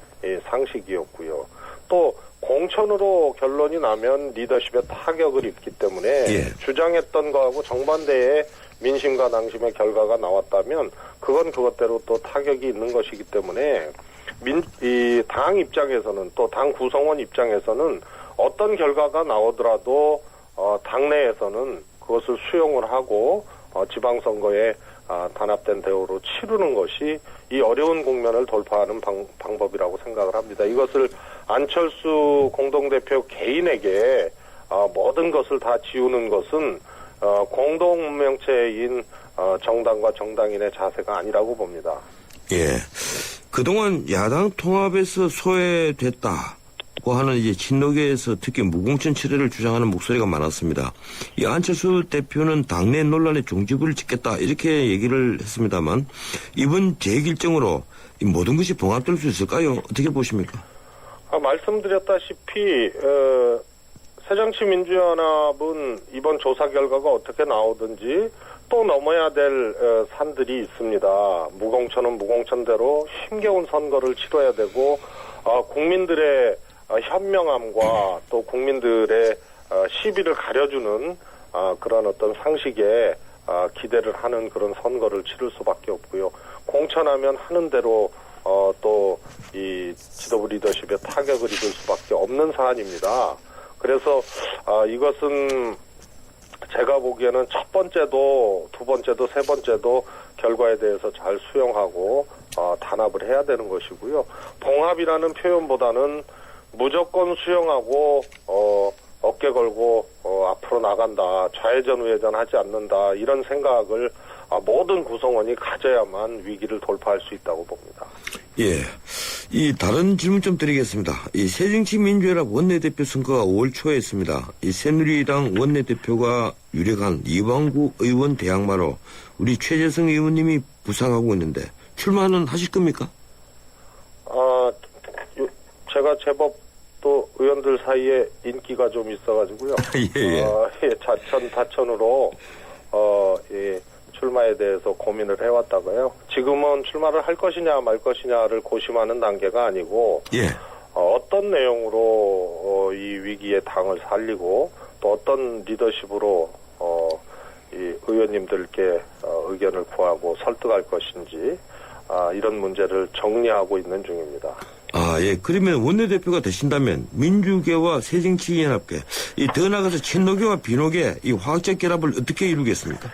상식이었고요. 또 공천으로 결론이 나면 리더십에 타격을 입기 때문에 예. 주장했던 거하고 정반대의 민심과 당심의 결과가 나왔다면 그건 그것대로 또 타격이 있는 것이기 때문에 이 당 입장에서는 또 당 구성원 입장에서는 어떤 결과가 나오더라도 당내에서는 그것을 수용을 하고 지방선거에 단합된 대우로 치르는 것이 이 어려운 국면을 돌파하는 방법이라고 생각을 합니다. 이것을 안철수 공동대표 개인에게 모든 것을 다 지우는 것은 공동명체인 정당과 정당인의 자세가 아니라고 봅니다. 예. 그동안 야당 통합에서 소외됐다고 하는 이제 친노계에서 특히 무공천 철회를 주장하는 목소리가 많았습니다. 이 안철수 대표는 당내 논란의 종지부를 찍겠다 이렇게 얘기를 했습니다만 이번 재결정으로 이 모든 것이 봉합될 수 있을까요? 어떻게 보십니까? 말씀드렸다시피 새정치민주연합은 이번 조사 결과가 어떻게 나오든지 또 넘어야 될 산들이 있습니다. 무공천은 무공천대로 힘겨운 선거를 치러야 되고 국민들의 현명함과 또 국민들의 시비를 가려주는 그런 어떤 상식에 기대를 하는 그런 선거를 치를 수밖에 없고요. 공천하면 하는 대로 또 이 지도부 리더십에 타격을 입을 수밖에 없는 사안입니다. 그래서 이것은 제가 보기에는 첫 번째도 두 번째도 세 번째도 결과에 대해서 잘 수용하고 단합을 해야 되는 것이고요. 봉합이라는 표현보다는 무조건 수용하고 어깨 걸고 앞으로 나간다, 좌회전 우회전 하지 않는다 이런 생각을 모든 구성원이 가져야만 위기를 돌파할 수 있다고 봅니다. 예. 이 다른 질문 좀 드리겠습니다. 이 새정치민주연합 원내대표 선거가 5월 초에 했습니다. 이 새누리당 원내대표가 유력한 이왕구 의원 대항마로 우리 최재성 의원님이 부상하고 있는데 출마는 하실 겁니까? 제가 제법 또 의원들 사이에 인기가 좀 있어가지고요. 예. 다천으로 출마에 대해서 고민을 해왔다가요. 지금은 출마를 할 것이냐 말 것이냐를 고심하는 단계가 아니고 예. 어떤 내용으로 이 위기에 당을 살리고 또 어떤 리더십으로 이 의원님들께 의견을 구하고 설득할 것인지 이런 문제를 정리하고 있는 중입니다. 예. 그러면 원내대표가 되신다면 민주계와 새정치연합계, 더 나아가서 친노계와 비노계, 이 화학적 결합을 어떻게 이루겠습니까?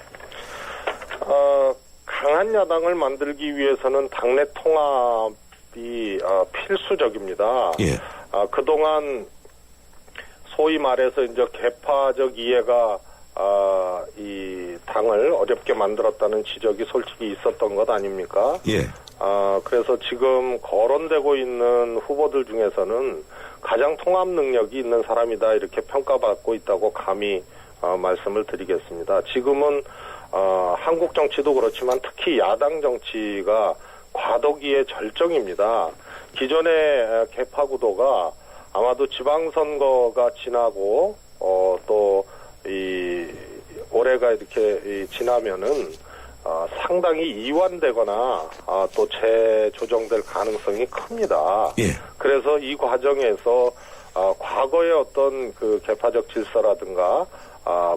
강한 야당을 만들기 위해서는 당내 통합이 필수적입니다. 예. 그동안 소위 말해서 이제 개파적 이해가 이 당을 어렵게 만들었다는 지적이 솔직히 있었던 것 아닙니까? 예. 그래서 지금 거론되고 있는 후보들 중에서는 가장 통합 능력이 있는 사람이다 이렇게 평가받고 있다고 감히 말씀을 드리겠습니다. 지금은 한국 정치도 그렇지만 특히 야당 정치가 과도기의 절정입니다. 기존의 개파 구도가 아마도 지방선거가 지나고 또 이 올해가 이렇게 지나면은 상당히 이완되거나 또 재조정될 가능성이 큽니다. 예. 그래서 이 과정에서 과거의 어떤 그 개파적 질서라든가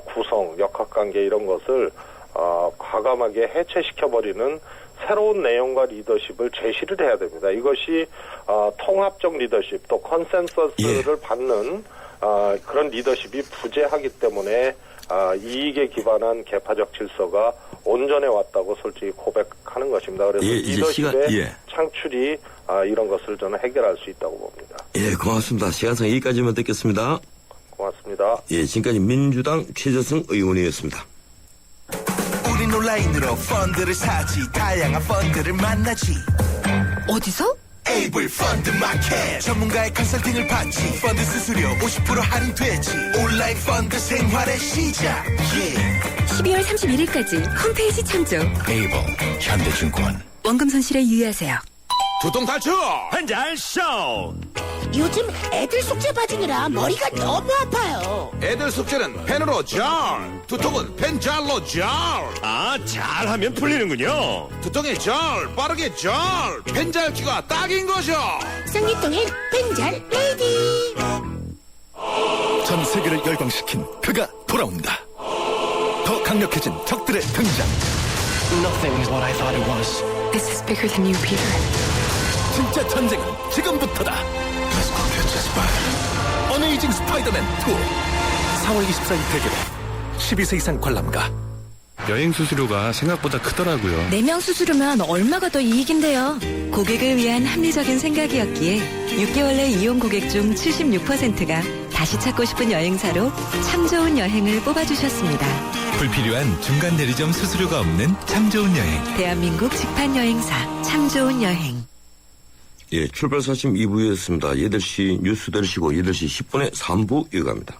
구성, 역학관계 이런 것을 과감하게 해체시켜버리는 새로운 내용과 리더십을 제시를 해야 됩니다. 이것이 통합적 리더십 또 컨센서스를 받는 그런 리더십이 부재하기 때문에 이익에 기반한 개파적 질서가 온전해 왔다고 솔직히 고백하는 것입니다. 그래서 리더십의 창출이 이런 것을 저는 해결할 수 있다고 봅니다. 예, 고맙습니다. 시간상 여기까지만 듣겠습니다. 고맙습니다. 예, 지금까지 민주당 최재성 의원이었습니다. 우린 온라인으로 펀드를 사지 다양한 펀드를 만나지 어디서? 에이블 펀드 마켓 전문가의 컨설팅을 받지 펀드 수수료 50% 할인되지 온라인 펀드 생활의 시작 12월 31일까지 홈페이지 참조. 에이블 현대증권 원금 손실에 유의하세요. 두통 탈출 한잔 쇼 요즘 애들 숙제 받으느라 머리가 너무 아파요. 애들 숙제는 펜으로 잘, 두통은 펜잘로 잘. 아, 잘하면 풀리는군요. 두통에 잘, 빠르게 잘, 펜잘기가 딱인 거죠. 쌍기통엔 펜잘 레이디. 전 세계를 열광시킨 그가 돌아온다. 더 강력해진 적들의 등장. Nothing is what I thought it was. This is bigger than you, Peter. 진짜 전쟁은 지금부터다. Let's go catch a spider. 어메이징 스파이더맨 2. 4월 24일 대개봉. 12세 이상 관람가. 여행 수수료가 생각보다 크더라고요. 4명 수수료면 얼마가 더 이익인데요. 고객을 위한 합리적인 생각이었기에 6개월 내 이용 고객 중 76%가 다시 찾고 싶은 여행사로 참 좋은 여행을 뽑아주셨습니다. 불필요한 중간 대리점 수수료가 없는 참 좋은 여행. 대한민국 직판 여행사 참 좋은 여행. 예, 출발 사심 2부였습니다. 8시 뉴스 들으시고 8시 10분에 3부 이어갑니다.